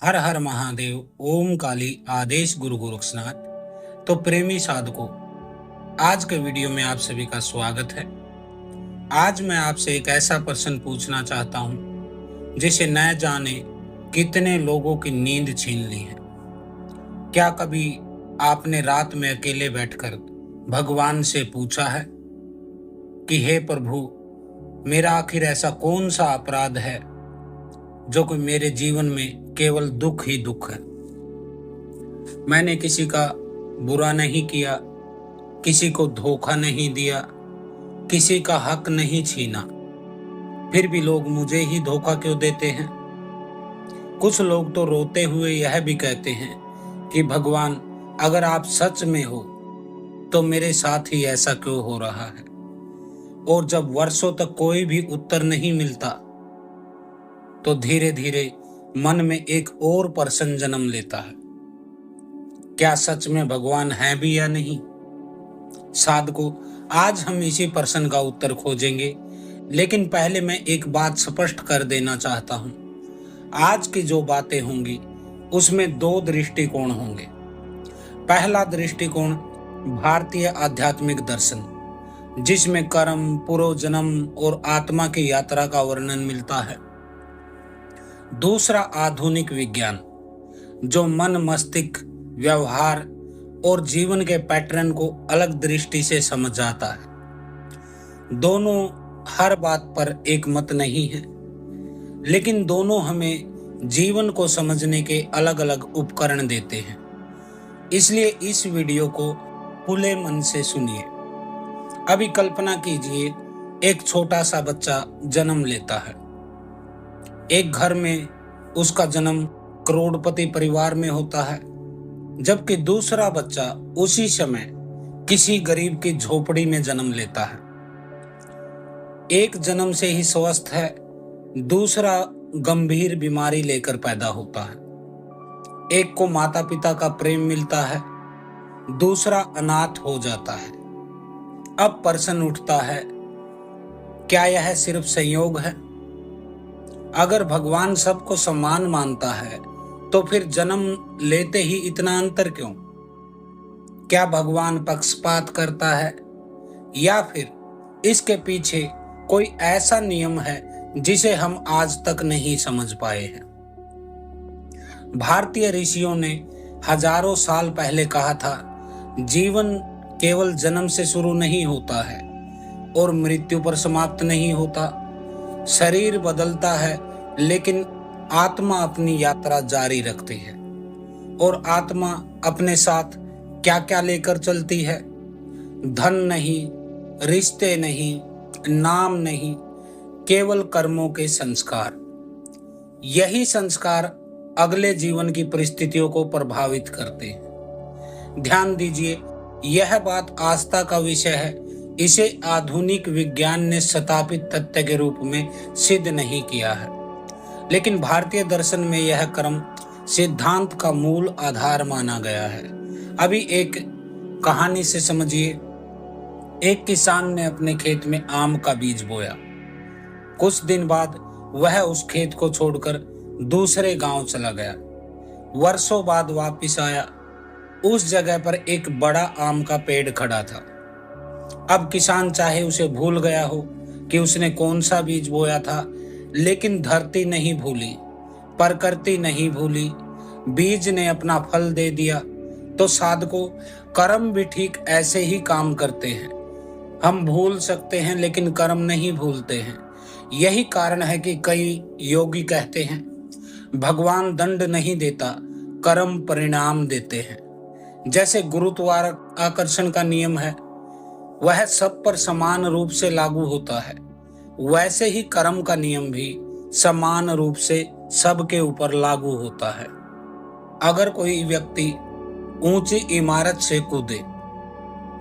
हर हर महादेव। ओम काली आदेश गुरु गोरक्षनाथ। तो प्रेमी साधकों, आज के वीडियो में आप सभी का स्वागत है। आज मैं आपसे एक ऐसा प्रश्न पूछना चाहता हूं जिसे न जाने कितने लोगों की नींद छीन ली है। क्या कभी आपने रात में अकेले बैठकर भगवान से पूछा है कि हे प्रभु, मेरा आखिर ऐसा कौन सा अपराध है जो कि मेरे जीवन में केवल दुख ही दुख है। मैंने किसी का बुरा नहीं किया, किसी को धोखा नहीं दिया, किसी का हक नहीं छीना, फिर भी लोग मुझे ही धोखा क्यों देते हैं। कुछ लोग तो रोते हुए यह भी कहते हैं कि भगवान, अगर आप सच में हो तो मेरे साथ ही ऐसा क्यों हो रहा है। और जब वर्षों तक कोई भी उत्तर नहीं मिलता तो धीरे धीरे मन में एक और प्रश्न जन्म लेता है, क्या सच में भगवान है भी या नहीं। साधकों, आज हम इसी प्रश्न का उत्तर खोजेंगे, लेकिन पहले मैं एक बात स्पष्ट कर देना चाहता हूं। आज की जो बातें होंगी उसमें दो दृष्टिकोण होंगे। पहला दृष्टिकोण भारतीय आध्यात्मिक दर्शन, जिसमें कर्म, पूर्वजन्म और आत्मा की यात्रा का वर्णन मिलता है। दूसरा आधुनिक विज्ञान, जो मन, मस्तिष्क, व्यवहार और जीवन के पैटर्न को अलग दृष्टि से समझ आता है। दोनों हर बात पर एक मत नहीं है, लेकिन दोनों हमें जीवन को समझने के अलग अलग उपकरण देते हैं। इसलिए इस वीडियो को खुले मन से सुनिए। अभी कल्पना कीजिए, एक छोटा सा बच्चा जन्म लेता है। एक घर में उसका जन्म करोड़पति परिवार में होता है, जबकि दूसरा बच्चा उसी समय किसी गरीब की झोपड़ी में जन्म लेता है। एक जन्म से ही स्वस्थ है, दूसरा गंभीर बीमारी लेकर पैदा होता है। एक को माता पिता का प्रेम मिलता है, दूसरा अनाथ हो जाता है। अब प्रश्न उठता है, क्या यह सिर्फ संयोग है? अगर भगवान सबको समान मानता है तो फिर जन्म लेते ही इतना अंतर क्यों? क्या भगवान पक्षपात करता है, या फिर इसके पीछे कोई ऐसा नियम है जिसे हम आज तक नहीं समझ पाए हैं? भारतीय ऋषियों ने हजारों साल पहले कहा था, जीवन केवल जन्म से शुरू नहीं होता है और मृत्यु पर समाप्त नहीं होता। शरीर बदलता है, लेकिन आत्मा अपनी यात्रा जारी रखती है। और आत्मा अपने साथ क्या क्या लेकर चलती है? धन नहीं, रिश्ते नहीं, नाम नहीं, केवल कर्मों के संस्कार। यही संस्कार अगले जीवन की परिस्थितियों को प्रभावित करते हैं। ध्यान दीजिए, यह बात आस्था का विषय है। इसे आधुनिक विज्ञान ने सत्यापित तथ्य के रूप में सिद्ध नहीं किया है, लेकिन भारतीय दर्शन में यह कर्म सिद्धांत का मूल आधार माना गया है। अभी एक कहानी से समझिए। एक किसान ने अपने खेत में आम का बीज बोया। कुछ दिन बाद वह उस खेत को छोड़कर दूसरे गांव चला गया। वर्षों बाद वापस आया। उस जगह पर एक बड़ा आम का पेड़ खड़ा था। अब किसान चाहे उसे भूल गया हो कि उसने कौन सा बीज बोया था, लेकिन धरती नहीं भूली, प्रकृति नहीं भूली, बीज ने अपना फल दे दिया। तो साधकों, कर्म भी ठीक ऐसे ही काम करते हैं। हम भूल सकते हैं, लेकिन कर्म नहीं भूलते हैं। यही कारण है कि कई योगी कहते हैं, भगवान दंड नहीं देता, कर्म परिणाम देते हैं। जैसे गुरुत्वाकर्षण का नियम है, वह सब पर समान रूप से लागू होता है, वैसे ही कर्म का नियम भी समान रूप से सबके ऊपर लागू होता है। अगर कोई व्यक्ति ऊंची इमारत से कूदे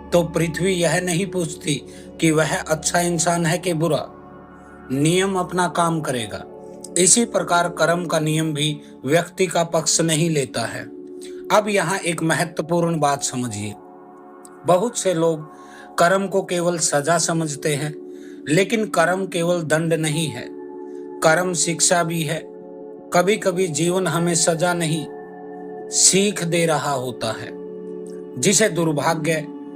तो पृथ्वी यह नहीं पूछती कि वह अच्छा इंसान है कि बुरा। नियम अपना काम करेगा। इसी प्रकार कर्म का नियम भी व्यक्ति का पक्ष नहीं लेता है। अब यहाँ एक महत्वपूर्ण बात समझिए। बहुत से लोग कर्म को केवल सजा समझते हैं, लेकिन कर्म केवल दंड नहीं है, कर्म शिक्षा भी है। कभी कभी जीवन हमें सजा नहीं, सीख दे रहा होता है। जिसे दुर्भाग्य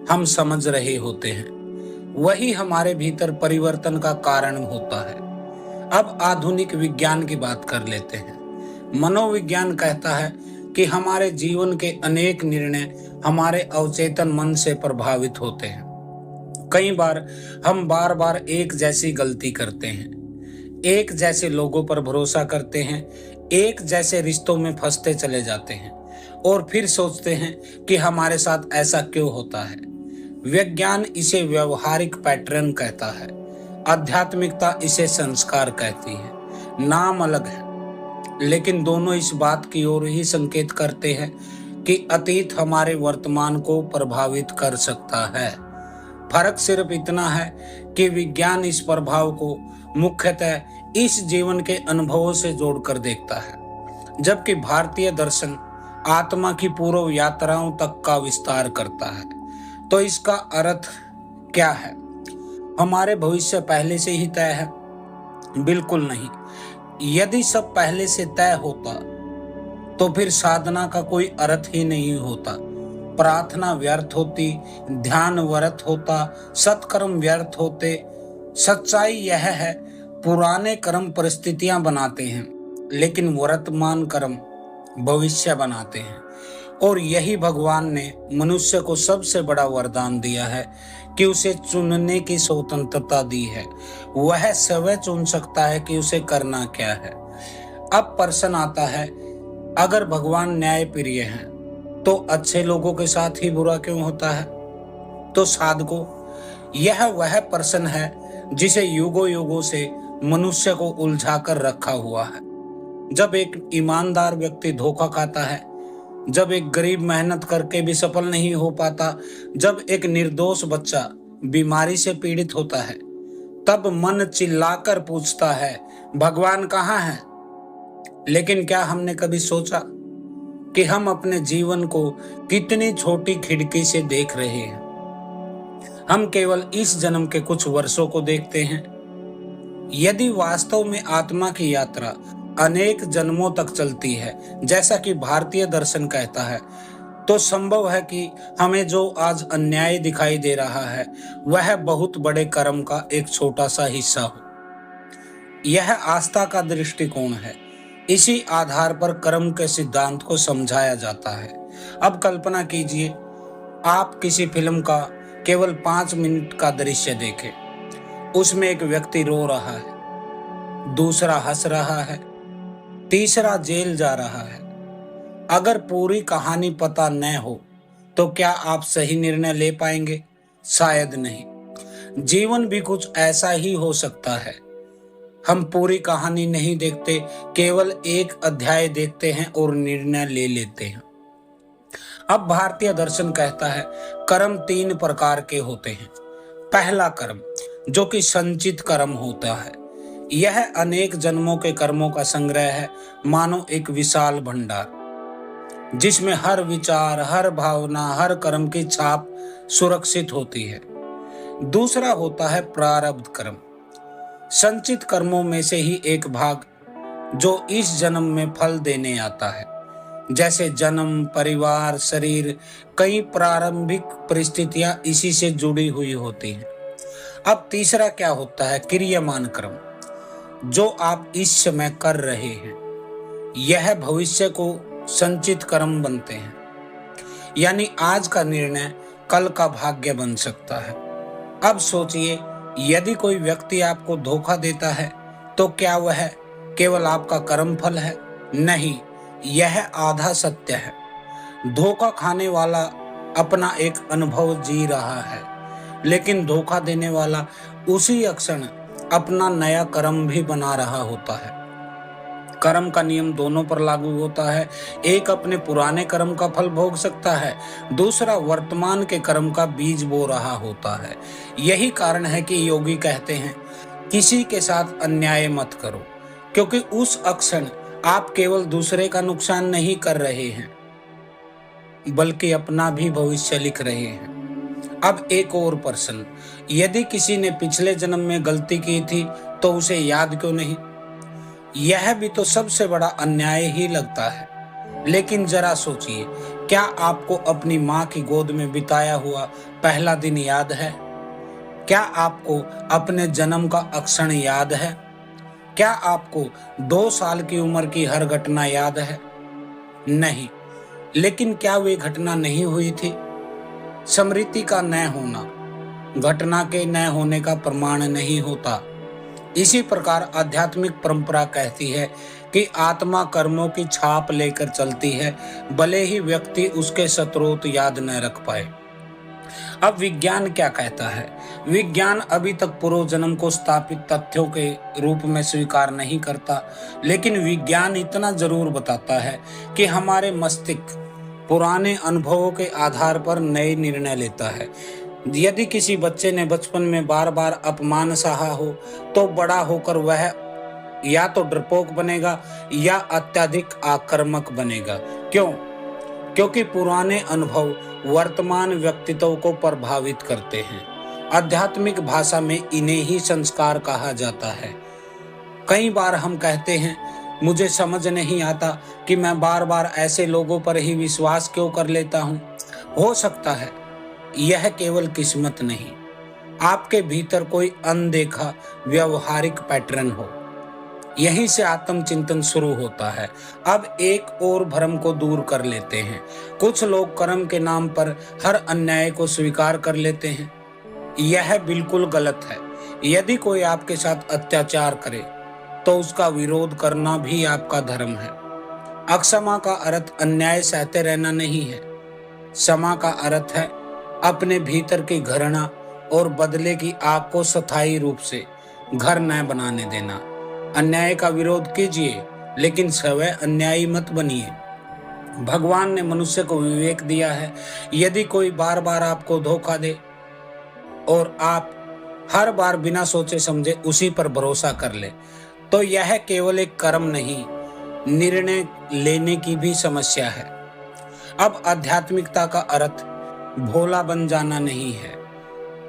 हम समझ रहे होते हैं, वही हमारे भीतर परिवर्तन का कारण होता है। अब आधुनिक विज्ञान की बात कर लेते हैं। मनोविज्ञान कहता है कि हमारे जीवन के अनेक निर्णय हमारे अवचेतन मन से प्रभावित होते हैं। कई बार हम बार बार एक जैसी गलती करते हैं, एक जैसे लोगों पर भरोसा करते हैं, एक जैसे रिश्तों में फंसते चले जाते हैं और फिर सोचते हैं कि हमारे साथ ऐसा क्यों होता है। विज्ञान इसे व्यवहारिक पैटर्न कहता है, आध्यात्मिकता इसे संस्कार कहती है। नाम अलग है, लेकिन दोनों इस बात की ओर ही संकेत करते हैं कि अतीत हमारे वर्तमान को प्रभावित कर सकता है। फर्क सिर्फ इतना है कि विज्ञान इस प्रभाव को मुख्यतः इस जीवन के अनुभवों से जोड़कर देखता है, जबकि भारतीय दर्शन आत्मा की पूर्व यात्राओं तक का विस्तार करता है। तो इसका अर्थ क्या है? हमारे भविष्य पहले से ही तय है? बिल्कुल नहीं। यदि सब पहले से तय होता तो फिर साधना का कोई अर्थ ही नहीं होता। प्रार्थना व्यर्थ होती, ध्यान व्यर्थ होता, सत्कर्म व्यर्थ होते। सच्चाई यह है, पुराने कर्म परिस्थितियां बनाते हैं, लेकिन वर्तमान कर्म भविष्य बनाते हैं। और यही भगवान ने मनुष्य को सबसे बड़ा वरदान दिया है कि उसे चुनने की स्वतंत्रता दी है। वह स्वयं चुन सकता है कि उसे करना क्या है। अब प्रश्न आता है, अगर भगवान न्यायप्रिय हैं तो अच्छे लोगों के साथ ही बुरा क्यों होता है? तो साधकों, यह वह प्रश्न है जिसे युगों युगों से मनुष्य को उलझा कर रखा हुआ है। जब एक ईमानदार व्यक्ति धोखा खाता है, जब एक गरीब मेहनत करके भी सफल नहीं हो पाता, जब एक निर्दोष बच्चा बीमारी से पीड़ित होता है, तब मन चिल्लाकर पूछता है, भगवान कहाँ है? लेकिन क्या हमने कभी सोचा कि हम अपने जीवन को कितनी छोटी खिड़की से देख रहे हैं? हम केवल इस जन्म के कुछ वर्षों को देखते हैं। यदि वास्तव में आत्मा की यात्रा अनेक जन्मों तक चलती है, जैसा कि भारतीय दर्शन कहता है, तो संभव है कि हमें जो आज अन्याय दिखाई दे रहा है, वह बहुत बड़े कर्म का एक छोटा सा हिस्सा हो। यह आस्था का दृष्टिकोण है। इसी आधार पर कर्म के सिद्धांत को समझाया जाता है। अब कल्पना कीजिए, आप किसी फिल्म का केवल 5 मिनट का दृश्य देखें। उसमें एक व्यक्ति रो रहा है, दूसरा हंस रहा है, तीसरा जेल जा रहा है। अगर पूरी कहानी पता न हो तो क्या आप सही निर्णय ले पाएंगे? शायद नहीं। जीवन भी कुछ ऐसा ही हो सकता है। हम पूरी कहानी नहीं देखते, केवल एक अध्याय देखते हैं और निर्णय ले लेते हैं। अब भारतीय दर्शन कहता है, कर्म 3 प्रकार के होते हैं। पहला कर्म, जो कि संचित कर्म होता है। यह अनेक जन्मों के कर्मों का संग्रह है, मानो एक विशाल भंडार, जिसमें हर विचार, हर भावना, हर कर्म की छाप सुरक्षित होती है। दूसरा होता है प्रारब्ध कर्म, संचित कर्मों में से ही एक भाग जो इस जन्म में फल देने आता है, जैसे जन्म, परिवार, शरीर। कई प्रारंभिक परिस्थितियां इसी से जुड़ी हुई होती हैं। अब तीसरा क्या होता है? क्रियमान कर्म, जो आप इस समय कर रहे हैं। यह भविष्य को संचित कर्म बनते हैं, यानी आज का निर्णय कल का भाग्य बन सकता है। अब सोचिए, यदि कोई व्यक्ति आपको धोखा देता है तो क्या वह केवल आपका कर्म फल है? नहीं, यह आधा सत्य है। धोखा खाने वाला अपना एक अनुभव जी रहा है, लेकिन धोखा देने वाला उसी क्षण अपना नया कर्म भी बना रहा होता है। कर्म का नियम दोनों पर लागू होता है। एक अपने पुराने कर्म का फल भोग सकता है, दूसरा वर्तमान के कर्म का बीज बो रहा होता है। यही कारण है कि योगी कहते हैं, किसी के साथ अन्याय मत करो, क्योंकि उस क्षण आप केवल दूसरे का नुकसान नहीं कर रहे हैं, बल्कि अपना भी भविष्य लिख रहे हैं। अब एक और प्रश्न, यदि किसी ने पिछले जन्म में गलती की थी तो उसे याद क्यों नहीं? यह भी तो सबसे बड़ा अन्याय ही लगता है। लेकिन जरा सोचिए, क्या आपको अपनी माँ की गोद में बिताया हुआ पहला दिन याद है? क्या आपको अपने जन्म का क्षण याद है? क्या आपको 2 साल की उम्र की हर घटना याद है? नहीं। लेकिन क्या वे घटना नहीं हुई थी? स्मृति का न होना घटना के न होने का प्रमाण नहीं होता। इसी प्रकार आध्यात्मिक परंपरा कहती है कि आत्मा कर्मों की छाप लेकर चलती है, भले ही व्यक्ति उसके स्रोत याद न रख पाए। अब विज्ञान क्या कहता है? विज्ञान अभी तक पूर्व जन्म को स्थापित तथ्यों के रूप में स्वीकार नहीं करता, लेकिन विज्ञान इतना जरूर बताता है कि हमारे मस्तिष्क पुराने अनुभवों के आधार पर नए निर्णय लेता है। यदि किसी बच्चे ने बचपन में बार बार अपमान सहा हो, तो बड़ा होकर वह या तो डरपोक बनेगा या अत्यधिक आक्रामक बनेगा। क्यों? क्योंकि पुराने अनुभव वर्तमान व्यक्तित्व को प्रभावित करते हैं। आध्यात्मिक भाषा में इन्हें ही संस्कार कहा जाता है। कई बार हम कहते हैं, मुझे समझ नहीं आता कि मैं बार बार ऐसे लोगों पर ही विश्वास क्यों कर लेता हूँ। हो सकता है यह केवल किस्मत नहीं, आपके भीतर कोई अनदेखा व्यवहारिक पैटर्न हो। यहीं से आत्मचिंतन शुरू होता है। अब एक और भ्रम को दूर कर लेते हैं। कुछ लोग कर्म के नाम पर हर अन्याय को स्वीकार कर लेते हैं। यह बिल्कुल गलत है। यदि कोई आपके साथ अत्याचार करे, तो उसका विरोध करना भी आपका धर्म है। अक्षमा का अर्थ अन्याय सहते रहना नहीं है। क्षमा का अर्थ है अपने भीतर की घृणा और बदले की आग को स्थायी रूप से घर न बनाने देना। अन्याय का विरोध कीजिए, लेकिन स्वयं अन्यायी मत बनिए। भगवान ने मनुष्य को विवेक दिया है। यदि कोई बार बार आपको धोखा दे और आप हर बार बिना सोचे समझे उसी पर भरोसा कर ले, तो यह केवल एक कर्म नहीं, निर्णय लेने की भी समस्या है। अब आध्यात्मिकता का अर्थ भोला बन जाना नहीं है।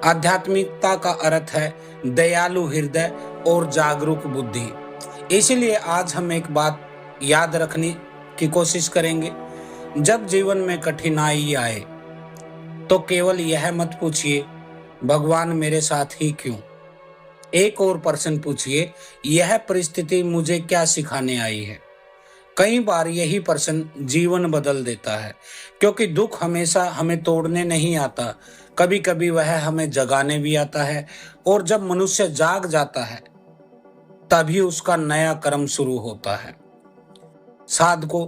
आध्यात्मिकता का अर्थ है दयालु हृदय और जागरूक बुद्धि। इसलिए आज हम एक बात याद रखने की कोशिश करेंगे। जब जीवन में कठिनाई आए, तो केवल यह मत पूछिए, भगवान मेरे साथ ही क्यों? एक और प्रश्न पूछिए, यह परिस्थिति मुझे क्या सिखाने आई है? कई बार यही प्रश्न जीवन बदल देता है, क्योंकि दुख हमेशा हमें तोड़ने नहीं आता, कभी कभी वह हमें जगाने भी आता है। और जब मनुष्य जाग जाता है, तभी उसका नया कर्म शुरू होता है। साधकों,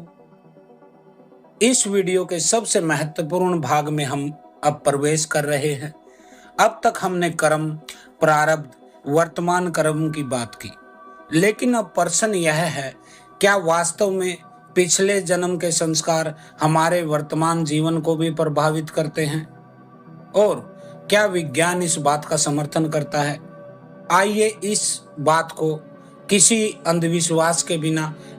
इस वीडियो के सबसे महत्वपूर्ण भाग में हम अब प्रवेश कर रहे हैं। अब तक हमने कर्म, प्रारब्ध, वर्तमान कर्म की बात की, लेकिन अब प्रश्न यह है, क्या वास्तव में पिछले जन्म के संस्कार हमारे वर्तमान जीवन को भी प्रभावित करते हैं? और क्या विज्ञान इस बात का समर्थन करता है? आइए इस बात को किसी अंधविश्वास के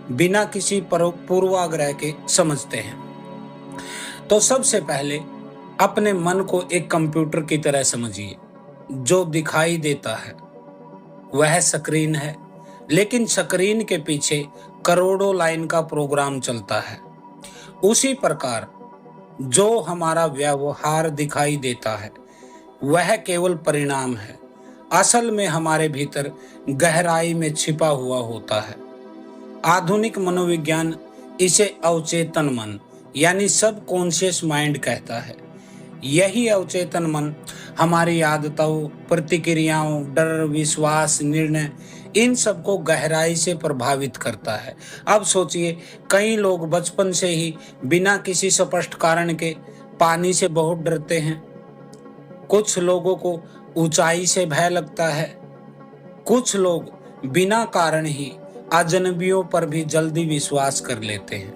बिना किसी पूर्वाग्रह के समझते हैं। तो सबसे पहले अपने मन को एक कंप्यूटर की तरह समझिए। जो दिखाई देता है वह स्क्रीन है, लेकिन स्क्रीन के पीछे करोड़ों लाइन का प्रोग्राम चलता है। उसी प्रकार जो हमारा व्यवहार दिखाई देता है वह केवल परिणाम है, असल में हमारे भीतर गहराई में छिपा हुआ होता है। आधुनिक मनोविज्ञान इसे अवचेतन मन यानी सब कॉन्शियस माइंड कहता है। यही अवचेतन मन हमारी आदतों, प्रतिक्रियाओं, डर, विश्वास, निर्णय, इन सबको गहराई से प्रभावित करता है। अब सोचिए, कई लोग बचपन से ही बिना किसी स्पष्ट कारण के पानी से बहुत डरते हैं। कुछ लोगों को ऊंचाई से भय लगता है। कुछ लोग बिना कारण ही अजनबियों पर भी जल्दी विश्वास कर लेते हैं।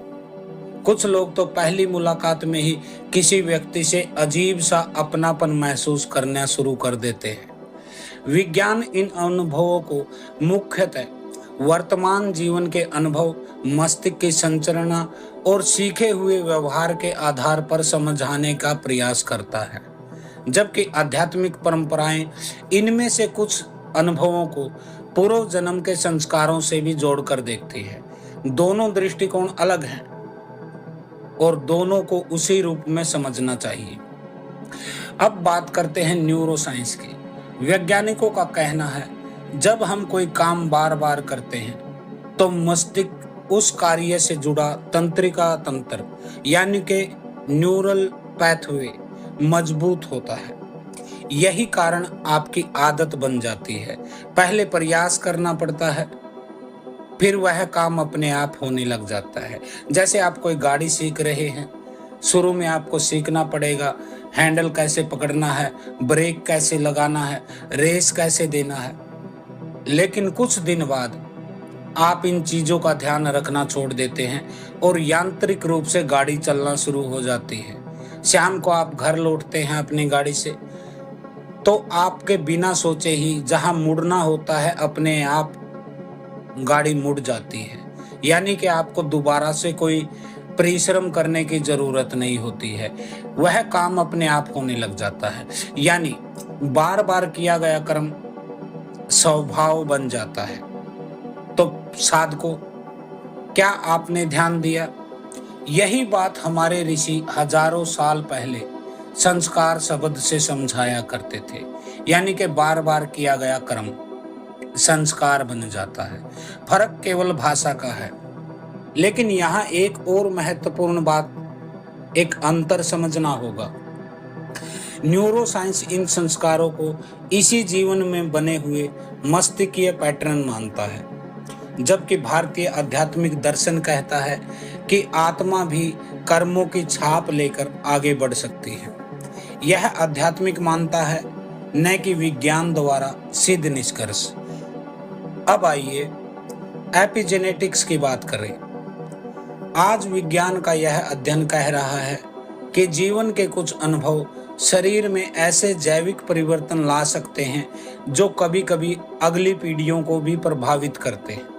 कुछ लोग तो पहली मुलाकात में ही किसी व्यक्ति से अजीब सा अपनापन महसूस करना शुरू कर देते हैं। विज्ञान इन अनुभवों को मुख्यतः वर्तमान जीवन के अनुभव, मस्तिष्क की संरचना और सीखे हुए व्यवहार के आधार पर समझाने का प्रयास करता है, जबकि आध्यात्मिक परंपराएं इनमें से कुछ अनुभवों को पूर्व जन्म के संस्कारों से भी जोड़कर देखती है। दोनों दृष्टिकोण अलग हैं और दोनों को उसी रूप में समझना चाहिए। अब बात करते हैं न्यूरोसाइंस की। वैज्ञानिकों का कहना है जब हम कोई काम बार बार करते हैं तो मस्तिष्क उस कार्य से जुड़ा तंत्रिका तंत्र यानी कि न्यूरल पैथवे मजबूत होता है। यही कारण आपकी आदत बन जाती है। पहले प्रयास करना पड़ता है, फिर वह काम अपने आप होने लग जाता है। जैसे आप कोई गाड़ी सीख रहे हैं, शुरू में आपको सीखना पड़ेगा हैंडल कैसे पकड़ना है, ब्रेक कैसे लगाना है, रेस कैसे देना है। लेकिन कुछ दिन बाद आप इन चीजों का ध्यान रखना छोड़ देते हैं और यांत्रिक रूप से गाड़ी चलना शुरू हो जाती है। शाम को आप घर लौटते हैं अपनी गाड़ी से तो आपके बिना सोचे ही जहां मुड़ना होता है अपने आप गाड़ी मुड़ जाती है। यानी कि आपको दोबारा से कोई परिश्रम करने की जरूरत नहीं होती है, वह काम अपने आप होने लग जाता है। यानी बार बार किया गया कर्म स्वभाव बन जाता है। तो साधकों, क्या आपने ध्यान दिया? यही बात हमारे ऋषि हजारों साल पहले संस्कार शब्द से समझाया करते थे। यानी कि बार बार किया गया कर्म संस्कार बन जाता है। फर्क केवल भाषा का है। लेकिन यहाँ एक और महत्वपूर्ण बात, एक अंतर समझना होगा। न्यूरोसाइंस इन संस्कारों को इसी जीवन में बने हुए मस्तिष्कीय पैटर्न मानता है, जबकि भारतीय आध्यात्मिक दर्शन कहता है कि आत्मा भी कर्मों की छाप लेकर आगे बढ़ सकती है। यह आध्यात्मिक मानता है, न कि विज्ञान द्वारा सिद्ध निष्कर्ष। अब आइए एपिजेनेटिक्स की बात करें। आज विज्ञान का यह अध्ययन कह रहा है कि जीवन के कुछ अनुभव शरीर में ऐसे जैविक परिवर्तन ला सकते हैं जो कभी कभी अगली पीढ़ियों को भी प्रभावित करते हैं।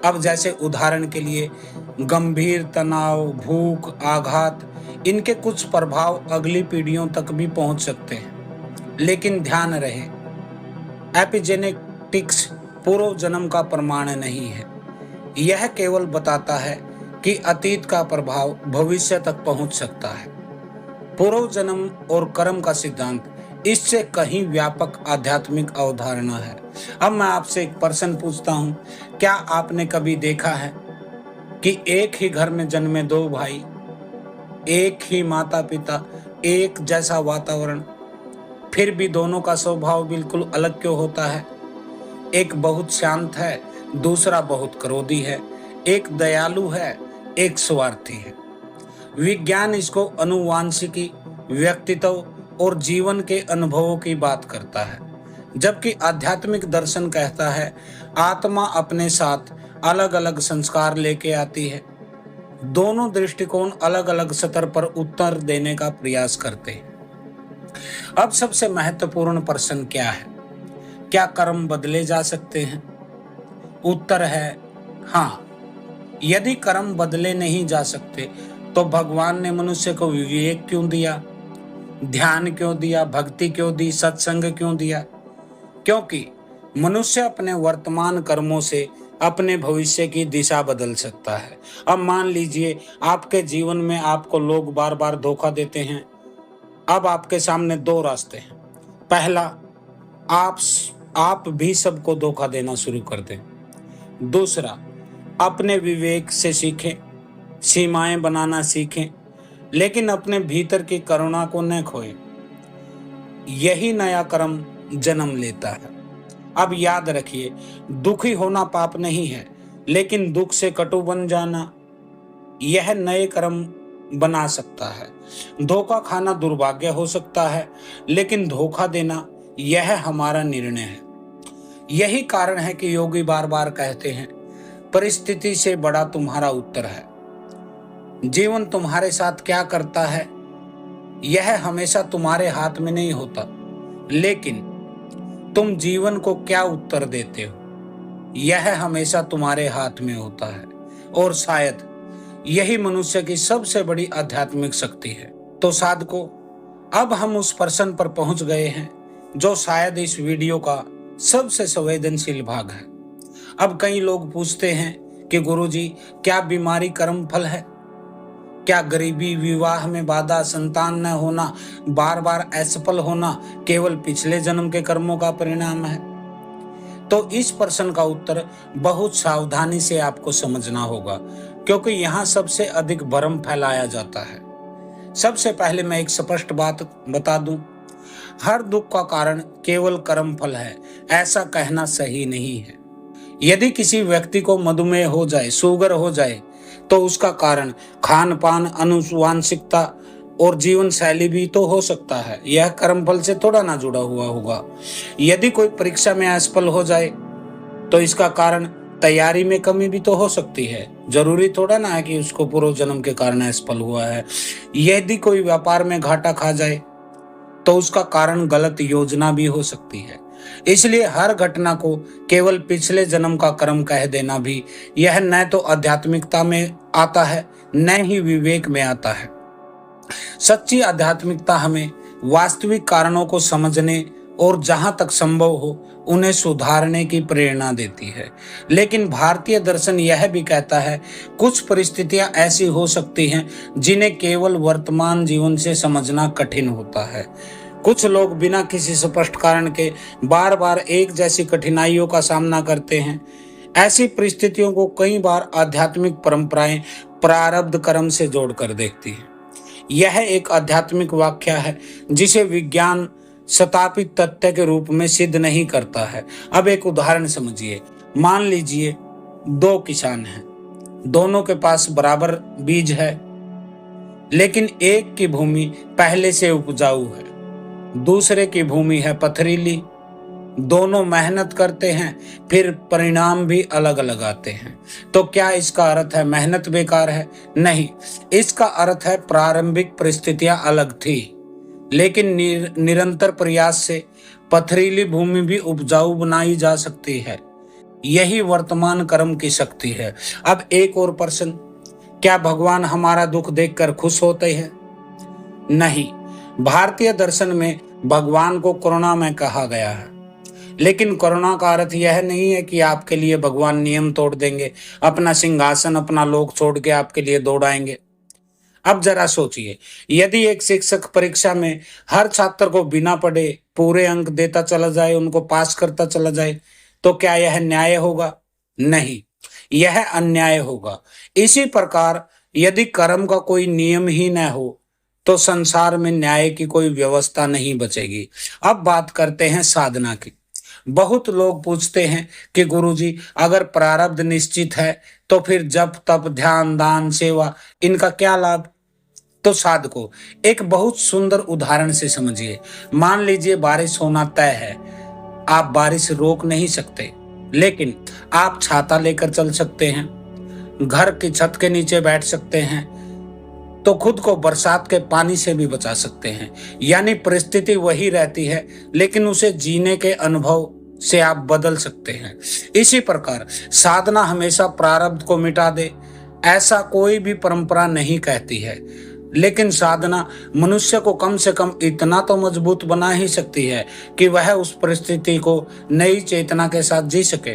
अब जैसे उदाहरण के लिए गंभीर तनाव, भूख, आघात, इनके कुछ प्रभाव अगली पीढ़ियों तक भी पहुंच सकते हैं। लेकिन ध्यान रहे, एपिजेनेटिक्स पूर्व जन्म का प्रमाण नहीं है। यह केवल बताता है कि अतीत का प्रभाव भविष्य तक पहुंच सकता है। पूर्व जन्म और कर्म का सिद्धांत इससे कहीं व्यापक आध्यात्मिक अवधारणा है। अब मैं आपसे एक प्रश्न पूछता हूं, क्या आपने कभी देखा है कि एक ही घर में जन्मे दो भाई, एक ही माता पिता, एक जैसा वातावरण, फिर भी दोनों का स्वभाव बिल्कुल अलग क्यों होता है? एक बहुत शांत है, दूसरा बहुत क्रोधी है, एक दयालु है, एक स्वार्थी है। विज्ञान इसको आनुवांशिकी, व्यक्तित्व और जीवन के अनुभवों की बात करता है, जबकि आध्यात्मिक दर्शन कहता है आत्मा अपने साथ अलग अलग संस्कार लेके आती है। दोनों दृष्टिकोण अलग अलग स्तर पर उत्तर देने का प्रयास करते हैं। अब सबसे महत्वपूर्ण प्रश्न क्या है? क्या कर्म बदले जा सकते हैं? उत्तर है हाँ। यदि कर्म बदले नहीं जा सकते तो भगवान ने मनुष्य को विवेक क्यों दिया, ध्यान क्यों दिया, भक्ति क्यों दी, सत्संग क्यों दिया? क्योंकि मनुष्य अपने वर्तमान कर्मों से अपने भविष्य की दिशा बदल सकता है। अब मान लीजिए आपके जीवन में आपको लोग बार बार धोखा देते हैं। अब आपके सामने दो रास्ते हैं। पहला, आप भी सबको धोखा देना शुरू कर दें। दूसरा, अपने विवेक से सीखें, सीमाएं बनाना सीखें, लेकिन अपने भीतर की करुणा को न खोएं। यही नया कर्म जन्म लेता है। अब याद रखिए, दुखी होना पाप नहीं है, लेकिन दुख से कटु बन जाना यह नए कर्म बना सकता है। धोखा खाना दुर्भाग्य हो सकता है, लेकिन धोखा देना यह हमारा निर्णय है। यही कारण है कि योगी बार बार कहते हैं, परिस्थिति से बड़ा तुम्हारा उत्तर है। जीवन तुम्हारे साथ क्या करता है यह हमेशा तुम्हारे हाथ में नहीं होता, लेकिन तुम जीवन को क्या उत्तर देते हो यह हमेशा तुम्हारे हाथ में होता है। और शायद यही मनुष्य की सबसे बड़ी आध्यात्मिक शक्ति है। तो साधकों, अब हम उस प्रश्न पर पहुंच गए हैं जो शायद इस वीडियो का सबसे संवेदनशील भाग है। अब कई लोग पूछते हैं कि गुरुजी, क्या बीमारी कर्म फल है? क्या गरीबी, विवाह में बाधा, संतान न होना, बार बार असफल होना केवल पिछले जन्म के कर्मों का परिणाम है? तो इस प्रश्न का उत्तर बहुत सावधानी से आपको समझना होगा, क्योंकि यहाँ सबसे अधिक भ्रम फैलाया जाता है। सबसे पहले मैं एक स्पष्ट बात बता दूं, हर दुख का कारण केवल कर्म फल है, ऐसा कहना सही नहीं है। यदि किसी व्यक्ति को मधुमेह हो जाए, शुगर हो जाए, तो उसका कारण खान पान, अनुवांशिकता और जीवन शैली भी तो हो सकता है। यह कर्मफल से थोड़ा ना जुड़ा हुआ होगा। यदि कोई परीक्षा में असफल हो जाए, तो इसका कारण तैयारी में कमी भी तो हो सकती है। जरूरी थोड़ा ना है कि उसको पूर्व जन्म के कारण असफल हुआ है। यदि कोई व्यापार में घाटा खा जाए, तो उसका कारण गलत योजना भी हो सकती है। इसलिए हर घटना को केवल पिछले जन्म का कर्म कह देना भी, यह न तो आध्यात्मिकता में आता है, न ही विवेक में आता है। सच्ची आध्यात्मिकता हमें वास्तविक कारणों को समझने और जहां तक संभव हो उन्हें सुधारने की प्रेरणा देती है। लेकिन भारतीय दर्शन यह भी कहता है, कुछ परिस्थितियां ऐसी हो सकती हैं जिन्हें केवल वर्तमान जीवन से समझना कठिन होता है। कुछ लोग बिना किसी स्पष्ट कारण के बार बार एक जैसी कठिनाइयों का सामना करते हैं। ऐसी परिस्थितियों को कई बार आध्यात्मिक परंपराएं प्रारब्ध कर्म से जोड़कर देखती हैं। यह एक आध्यात्मिक व्याख्या है जिसे विज्ञान स्थापित तथ्य के रूप में सिद्ध नहीं करता है। अब एक उदाहरण समझिए। मान लीजिए दो किसान हैं, दोनों के पास बराबर बीज है, लेकिन एक की भूमि पहले से उपजाऊ है, दूसरे की भूमि है पथरीली। दोनों मेहनत करते हैं, फिर परिणाम भी अलग अलग आते हैं। तो क्या इसका अर्थ है मेहनत बेकार है? नहीं, इसका अर्थ है प्रारंभिक परिस्थितियां अलग थी, लेकिन निरंतर प्रयास से पथरीली भूमि भी उपजाऊ बनाई जा सकती है। यही वर्तमान कर्म की शक्ति है। अब एक और प्रश्न, क्या भगवान हमारा दुख देखकर खुश होते हैं? नहीं। भारतीय दर्शन में भगवान को करुणामय कहा गया है, लेकिन करुणा का अर्थ यह नहीं है कि आपके लिए भगवान नियम तोड़ देंगे, अपना सिंहासन, अपना लोक छोड़ के आपके लिए दौड़ाएंगे। अब जरा सोचिए, यदि एक शिक्षक परीक्षा में हर छात्र को बिना पढ़े पूरे अंक देता चला जाए, उनको पास करता चला जाए, तो क्या यह न्याय होगा? नहीं, यह अन्याय होगा। इसी प्रकार यदि कर्म का कोई नियम ही न हो, तो संसार में न्याय की कोई व्यवस्था नहीं बचेगी। अब बात करते हैं साधना की। बहुत लोग पूछते हैं कि गुरुजी, अगर प्रारब्ध निश्चित है तो फिर जप, तप, ध्यान, दान, सेवा, इनका क्या लाभ? तो साधको, एक बहुत सुंदर उदाहरण से समझिए। मान लीजिए बारिश होना तय है, आप बारिश रोक नहीं सकते, लेकिन आप छाता लेकर चल सकते हैं, घर की छत के नीचे बैठ सकते हैं, तो खुद को बरसात के पानी से भी बचा सकते हैं। यानी परिस्थिति वही रहती है, लेकिन उसे जीने के अनुभव से आप बदल सकते हैं। इसी प्रकार साधना हमेशा प्रारब्ध को मिटा दे, ऐसा कोई भी परंपरा नहीं कहती है, लेकिन साधना मनुष्य को कम से कम इतना तो मजबूत बना ही सकती है कि वह उस परिस्थिति को नई चेतना के साथ जी सके।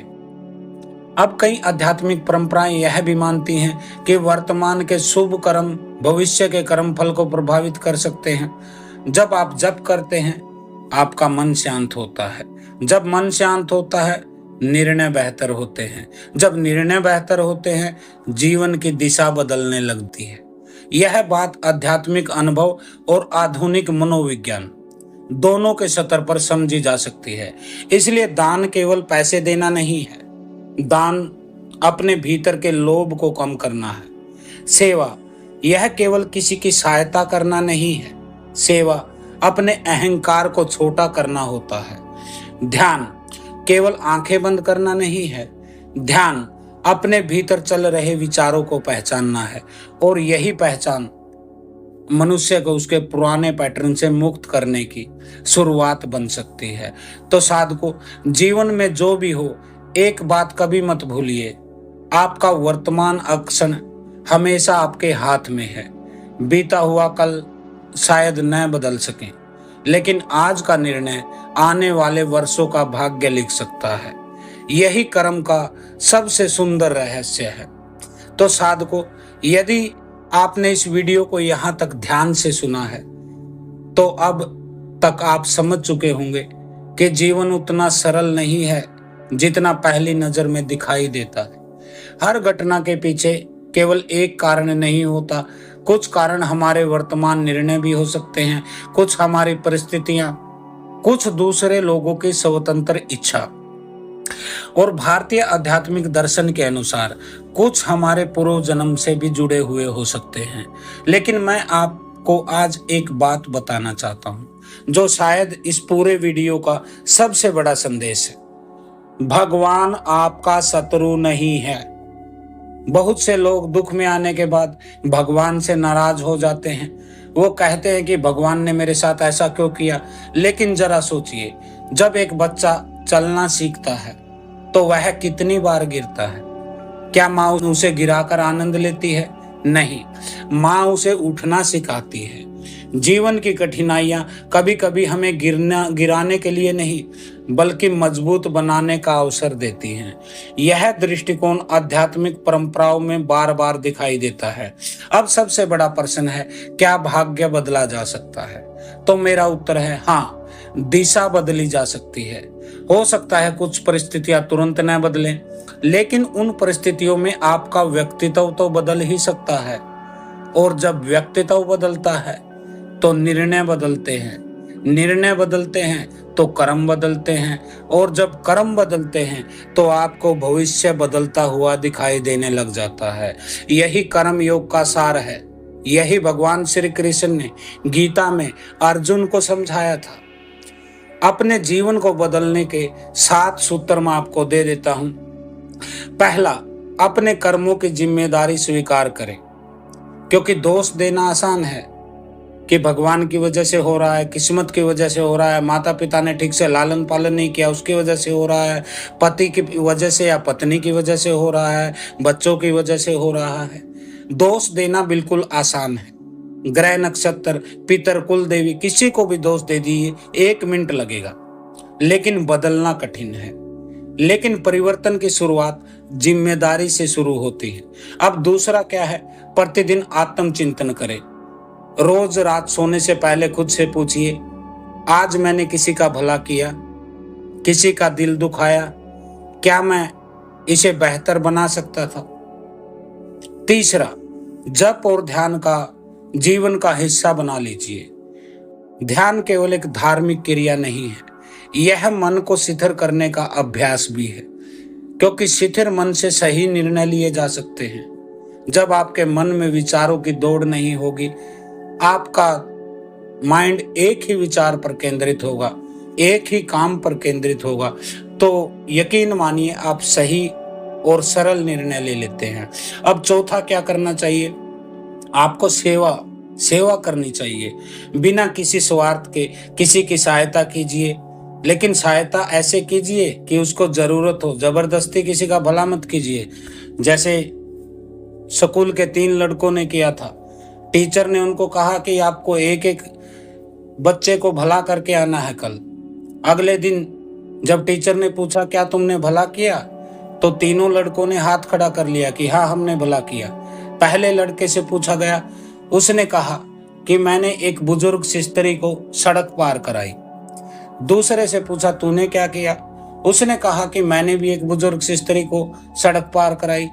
अब कई आध्यात्मिक परंपराएं यह भी मानती हैं कि वर्तमान के शुभ कर्म भविष्य के कर्म फल को प्रभावित कर सकते हैं। जब आप जप करते हैं, आपका मन शांत होता है। जब मन शांत होता है, निर्णय बेहतर होते हैं। जब निर्णय बेहतर होते हैं, जीवन की दिशा बदलने लगती है। यह बात आध्यात्मिक अनुभव और आधुनिक मनोविज्ञान दोनों के स्तर पर समझी जा सकती है। इसलिए दान केवल पैसे देना नहीं है, दान अपने भीतर के लोभ को कम करना है। सेवा, यह केवल किसी की सहायता करना नहीं है, सेवा अपने अहंकार को छोटा करना होता है। ध्यान केवल आंखें बंद करना नहीं है, ध्यान अपने भीतर चल रहे विचारों को पहचानना है, और यही पहचान मनुष्य को उसके पुराने पैटर्न से मुक्त करने की शुरुआत बन सकती है। तो साधको, जीवन में जो भी हो, एक बात कभी मत भूलिए, आपका वर्तमान क्षण हमेशा आपके हाथ में है। बीता हुआ कल शायद न बदल सके, लेकिन आज का निर्णय आने वाले वर्षों का भाग्य लिख सकता है। यही कर्म का सबसे सुंदर रहस्य है। तो साधकों, यदि आपने इस वीडियो को यहाँ तक ध्यान से सुना है तो अब तक आप समझ चुके होंगे कि जीवन उतना सरल नहीं है जितना पहली नजर में दिखाई देता है। हर घटना के पीछे केवल एक कारण नहीं होता। कुछ कारण हमारे वर्तमान निर्णय भी हो सकते हैं, कुछ हमारी परिस्थितियां, कुछ दूसरे लोगों की स्वतंत्र इच्छा, और भारतीय आध्यात्मिक दर्शन के अनुसार कुछ हमारे पूर्व जन्म से भी जुड़े हुए हो सकते हैं। लेकिन मैं आपको आज एक बात बताना चाहता हूं जो शायद इस पूरे वीडियो का सबसे बड़ा संदेश है। भगवान आपका शत्रु नहीं है। बहुत से लोग दुख में आने के बाद भगवान से नाराज हो जाते हैं। वो कहते हैं कि भगवान ने मेरे साथ ऐसा क्यों किया। लेकिन जरा सोचिए, जब एक बच्चा चलना सीखता है तो वह कितनी बार गिरता है? क्या माँ उसे गिराकर आनंद लेती है? नहीं, माँ उसे उठना सिखाती है। जीवन की कठिनाइयां कभी कभी हमें गिराने के लिए नहीं बल्कि मजबूत बनाने का अवसर देती हैं। यह दृष्टिकोण आध्यात्मिक परंपराओं में बार बार दिखाई देता है। अब सबसे बड़ा प्रश्न है, क्या भाग्य बदला जा सकता है? तो मेरा उत्तर है हाँ, दिशा बदली जा सकती है। हो सकता है कुछ परिस्थितियां तुरंत न बदलें, लेकिन उन परिस्थितियों में आपका व्यक्तित्व तो बदल ही सकता है। और जब व्यक्तित्व बदलता है तो निर्णय बदलते हैं, निर्णय बदलते हैं तो कर्म बदलते हैं, और जब कर्म बदलते हैं तो आपको भविष्य बदलता हुआ दिखाई देने लग जाता है। यही कर्म योग का सार है। यही भगवान श्री कृष्ण ने गीता में अर्जुन को समझाया था। अपने जीवन को बदलने के 7 सूत्र मैं आपको दे देता हूं। पहला, अपने कर्मों की जिम्मेदारी स्वीकार करें, क्योंकि दोष देना आसान है कि भगवान की वजह से हो रहा है, किस्मत की वजह से हो रहा है, माता पिता ने ठीक से लालन पालन नहीं किया उसकी वजह से हो रहा है, पति की वजह से या पत्नी की वजह से हो रहा है, बच्चों की वजह से हो रहा है। दोष देना बिल्कुल आसान है। ग्रह नक्षत्र, पितर, कुल देवी, किसी को भी दोष दे दीजिए, 1 मिनट लगेगा। लेकिन बदलना कठिन है। लेकिन परिवर्तन की शुरुआत जिम्मेदारी से शुरू होती है। अब दूसरा क्या है? प्रतिदिन आत्मचिंतन करें। रोज रात सोने से पहले खुद से पूछिए, आज मैंने किसी का भला किया, किसी का दिल दुखाया? क्या मैं इसे बेहतर बना सकता था? तीसरा, जप और ध्यान का जीवन का हिस्सा बना लीजिए। ध्यान केवल एक धार्मिक क्रिया नहीं है, यह मन को शिथिल करने का अभ्यास भी है, क्योंकि शिथिल मन से सही निर्णय लिए जा सकते हैं। जब आपके मन में विचारों की दौड़ नहीं होगी, आपका माइंड एक ही विचार पर केंद्रित होगा, एक ही काम पर केंद्रित होगा, तो यकीन मानिए आप सही और सरल निर्णय ले लेते हैं। अब चौथा क्या करना चाहिए? आपको सेवा करनी चाहिए। बिना किसी स्वार्थ के किसी की सहायता कीजिए, लेकिन सहायता ऐसे कीजिए कि उसको जरूरत हो। जबरदस्ती किसी का भला मत कीजिए। जैसे स्कूल के 3 लड़कों ने किया था। टीचर ने उनको कहा कि आपको एक एक बच्चे को भला करके आना है कल। अगले दिन जब टीचर ने पूछा क्या तुमने भला किया, तो तीनों लड़कों ने हाथ खड़ा कर लिया कि हाँ हमने भला किया। पहले लड़के से पूछा गया, उसने कहा कि मैंने एक बुजुर्ग स्त्री को सड़क पार कराई। दूसरे से पूछा तूने क्या किया, उसने कहा कि मैंने भी एक बुजुर्ग स्त्री को सड़क पार कराई।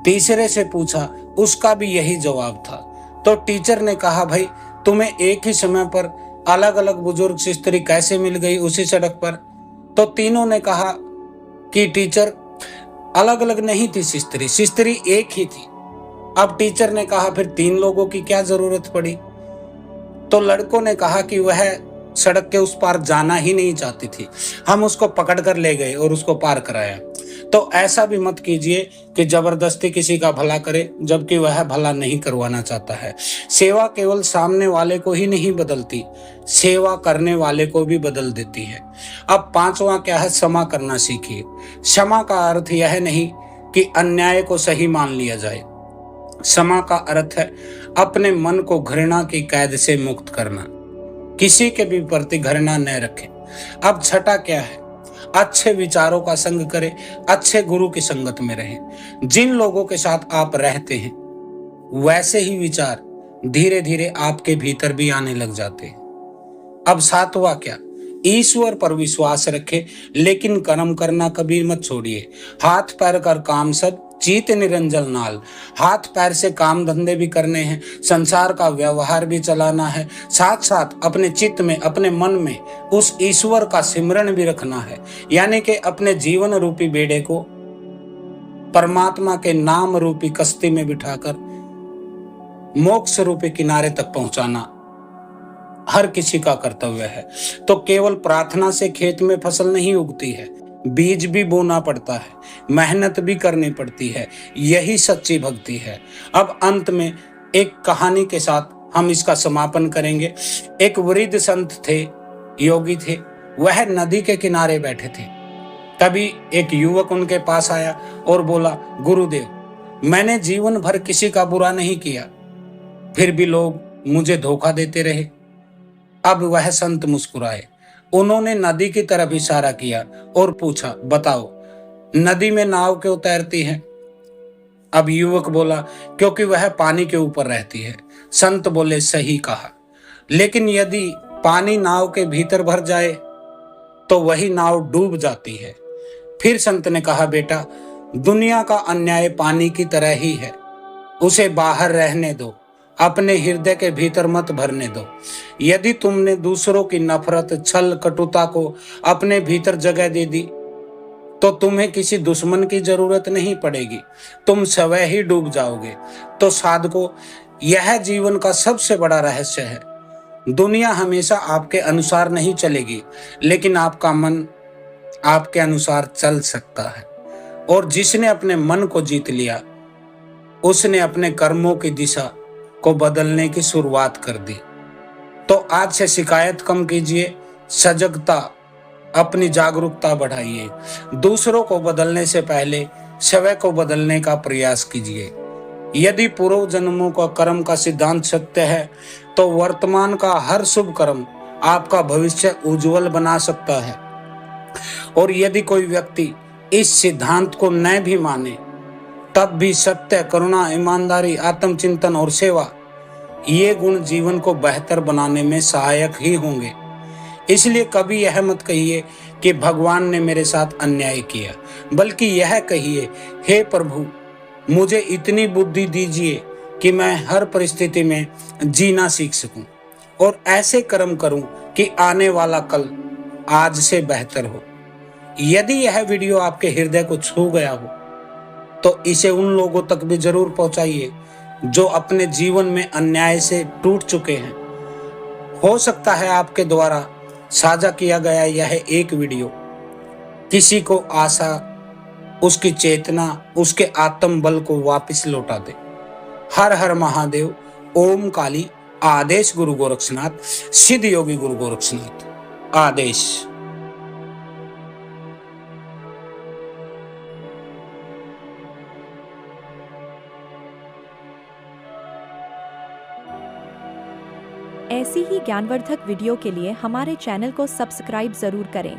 तीसरे से पूछा, उसका भी यही जवाब था। तो टीचर ने कहा भाई तुम्हें एक ही समय पर अलग अलग बुजुर्ग स्त्री कैसे मिल गई उसी सड़क पर? तो तीनों ने कहा कि टीचर अलग अलग नहीं थी स्त्री एक ही थी। अब टीचर ने कहा फिर 3 लोगों की क्या जरूरत पड़ी? तो लड़कों ने कहा कि वह सड़क के उस पार जाना ही नहीं चाहती थी, हम उसको पकड़ कर ले गए और उसको पार कराया। तो ऐसा भी मत कीजिए कि जबरदस्ती किसी का भला करे जबकि वह भला नहीं करवाना चाहता है। सेवा केवल सामने वाले को ही नहीं बदलती, सेवा करने वाले को भी बदल देती है। अब 5वां क्या है? क्षमा करना सीखिए। क्षमा का अर्थ यह नहीं कि अन्याय को सही मान लिया जाए। क्षमा का अर्थ है अपने मन को घृणा की कैद से मुक्त करना। किसी के भी प्रति घृणा न रखें। अब छठा क्या है? अच्छे विचारों का संग करें, अच्छे गुरु की संगत में रहें। जिन लोगों के साथ आप रहते हैं वैसे ही विचार धीरे धीरे आपके भीतर भी आने लग जाते हैं। अब सातवां क्या? ईश्वर पर विश्वास रखें, लेकिन कर्म करना कभी मत छोड़िए। हाथ पैर कर काम सब, चीत निरंजन नाल। हाथ पैर से काम धंधे भी करने हैं, संसार का व्यवहार भी चलाना है, साथ साथ अपने चित्त में, अपने मन में उस ईश्वर का सिमरन भी रखना है। यानी कि अपने जीवन रूपी बेड़े को परमात्मा के नाम रूपी कश्ती में बिठाकर मोक्ष रूपी किनारे तक पहुंचाना हर किसी का कर्तव्य है। तो केवल प्रार्थना से खेत में फसल नहीं उगती है, बीज भी बोना पड़ता है, मेहनत भी करनी पड़ती है। यही सच्ची भक्ति है। अब अंत में एक कहानी के साथ हम इसका समापन करेंगे। एक वृद्ध संत थे, योगी थे। वह नदी के किनारे बैठे थे। तभी एक युवक उनके पास आया और बोला, गुरुदेव, मैंने जीवन भर किसी का बुरा नहीं किया, फिर भी लोग मुझे धोखा देते रहे। अब वह संत मुस्कुराए। उन्होंने नदी की तरफ इशारा किया और पूछा, बताओ नदी में नाव क्यों तैरती है? अब युवक बोला, क्योंकि वह पानी के ऊपर रहती है। संत बोले, सही कहा, लेकिन यदि पानी नाव के भीतर भर जाए तो वही नाव डूब जाती है। फिर संत ने कहा, बेटा, दुनिया का अन्याय पानी की तरह ही है, उसे बाहर रहने दो, अपने हृदय के भीतर मत भरने दो। यदि तुमने दूसरों की नफरत, छल, कटुता को अपने भीतर जगह दे दी तो तुम्हें किसी दुश्मन की जरूरत नहीं पड़ेगी, तुम स्वयं ही डूब जाओगे। तो साधकों, यह जीवन का सबसे बड़ा रहस्य है। दुनिया हमेशा आपके अनुसार नहीं चलेगी, लेकिन आपका मन आपके अनुसार चल सकता है। और जिसने अपने मन को जीत लिया, उसने अपने कर्मों की दिशा को बदलने की शुरुआत कर दी। तो आज से शिकायत कम कीजिए, सजगता, अपनी जागरूकता बढ़ाइए। दूसरों को बदलने से पहले स्वयं को बदलने का प्रयास कीजिए। यदि पूर्व जन्मों का कर्म का सिद्धांत सत्य है तो वर्तमान का हर शुभ कर्म आपका भविष्य उज्जवल बना सकता है। और यदि कोई व्यक्ति इस सिद्धांत को न भी माने, तब भी सत्य, करुणा, ईमानदारी, आत्मचिंतन और सेवा, ये गुण जीवन को बेहतर बनाने में सहायक ही होंगे। इसलिए कभी यह मत कहिए कि भगवान ने मेरे साथ अन्याय किया, बल्कि यह कहिए, हे प्रभु, मुझे इतनी बुद्धि दीजिए कि मैं हर परिस्थिति में जीना सीख सकूं और ऐसे कर्म करूं कि आने वाला कल आज से बेहतर हो। यदि यह वीडियो आपके हृदय को छू गया हो तो इसे उन लोगों तक भी जरूर पहुंचाइए जो अपने जीवन में अन्याय से टूट चुके हैं। हो सकता है आपके द्वारा साझा किया गया यह एक वीडियो किसी को आशा, उसकी चेतना, उसके आत्म बल को वापस लौटा दे। हर हर महादेव। ओम काली। आदेश गुरु गोरक्षनाथ। सिद्ध योगी गुरु गोरक्षनाथ। आदेश। ऐसी ही ज्ञानवर्धक वीडियो के लिए हमारे चैनल को सब्सक्राइब जरूर करें।